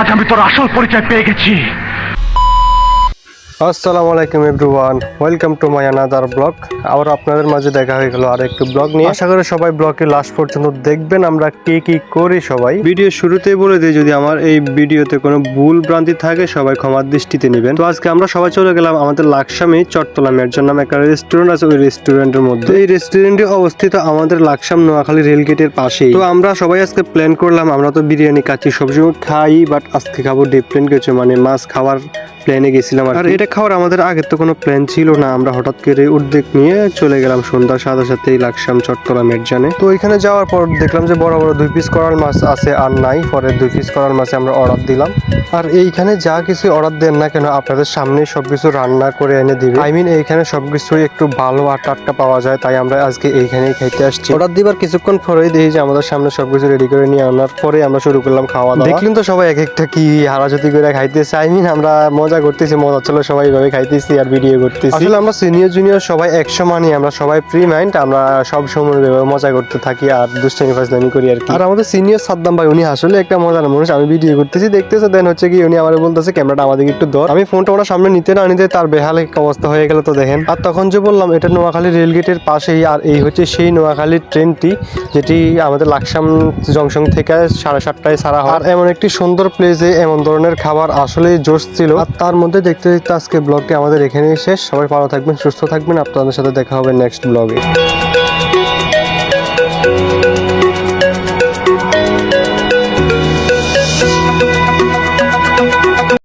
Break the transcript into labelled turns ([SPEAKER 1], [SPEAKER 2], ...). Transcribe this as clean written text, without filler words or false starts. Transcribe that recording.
[SPEAKER 1] আজ আমি তোর আসল পরিচয় পেয়ে গেছি।
[SPEAKER 2] আসসালামু আলাইকুম everyone, welcome to my another blog. আবার আপনাদের মাঝে দেখা হয়ে গেল আর একটু ব্লগ নিয়ে। আশা করি সবাই ব্লগকে লাস্ট পর্যন্ত দেখবেন, আমরা কি করি সবাই। ভিডিও শুরুতেই বলে দিই, যদি আমার এই ভিডিওতে কোনো ভুল ভ্রান্তি থাকে সবাই ক্ষমার দৃষ্টিতে নেবেন। তো আজকে আমরা সবাই চলে গেলাম আমাদের লাকসামে চট্টলা মেরজান নামে একটা রেস্টুরেন্ট আছে, ওই রেস্টুরেন্টের মধ্যে। এই রেস্টুরেন্টে অবস্থিত আমাদের লাকসাম নোয়াখালী রেলগেটের পাশেই। তো আমরা সবাই আজকে প্ল্যান করলাম, আমরা তো বিরিয়ানি খাচ্ছি সবসময় খাই, বাট আজকে খাবো ডিফারেন্ট কিছু, মানে মাছ খাওয়ার প্ল্যানে গেছিলাম। আর এটা খাওয়ার আমাদের আগের তো কোনো প্ল্যান ছিল না, আমরা হঠাৎ করে উদ্যোগ নিয়ে চলে গেলাম সন্ধ্যার সাথে সাথেই লাকসাম চট্টলা মেরজানে। তো ওইখানে যাওয়ার পর দেখলাম যে বড় বড় 2 পিস করাল মাছ আছে আর নাই, পরে 2 পিস করাল মাছে আমরা অর্ডার দিলাম। আর এইখানে যা কিছু অর্ডার দেন না কেন আপনাদের সামনে সবকিছু রান্না করে এনে দিবে। এইখানে সবকিছুই একটু ভালো আর টাটকা পাওয়া যায়, তাই আমরা আজকে এইখানেই খাইতে আসছি। অর্ডার দিবার কিছুক্ষণ পরেই দেখি যে আমাদের সামনে সবকিছু রেডি করে নিয়ে আনার পরে আমরা শুরু করলাম খাওয়া দাওয়া। দেখলেন তো সবাই এক একটা কি হারাজতি করে খাইতেছে। আমরা মজা করতেছি, মজা চলো সবাই ভাবে খাইতেছি আর ভিডিও করতেছি। আসলে আমরা সিনিয়র জুনিয়র সবাই একসমানই, আমরা সবাই ফ্রি মাইন্ড, আমরা সব সময় মজা করতে থাকি আর দুষ্টামি ফাজলামি করি আর কি। আর আমাদের সিনিয়র সাদ্দাম ভাই, উনি আসলে একটা মজার মানুষ। আমি ভিডিও করতেছি দেখতেছে, দেন হচ্ছে কি উনি আমার বলতেছে ক্যামেরাটা আমাদেরকে একটু ধর। আমি ফোনটা ওনার সামনে নিতে না নিতে তার বেহাল অবস্থা হয়ে গেল। তো দেখেন, আর তখন যে বললাম এটা নোয়াখালী রেলগেটের পাশেই, আর এই হচ্ছে সেই নোয়াখালীর ট্রেনটি যেটি আমাদের লাকসাম জংশন থেকে 7:30টায় ছাড়া হয়। আর এমন একটি সুন্দর প্লেসে এমন ধরনের খাবার আসলে জোশ ছিল। আর তার মধ্যে দেখতে দেখতে আজকে ব্লগটি আমাদের এখানেই শেষ। সবাই ভালো থাকবেন, সুস্থ থাকবেন, আপনাদের সাথে দেখা হবে নেক্সট ব্লগে।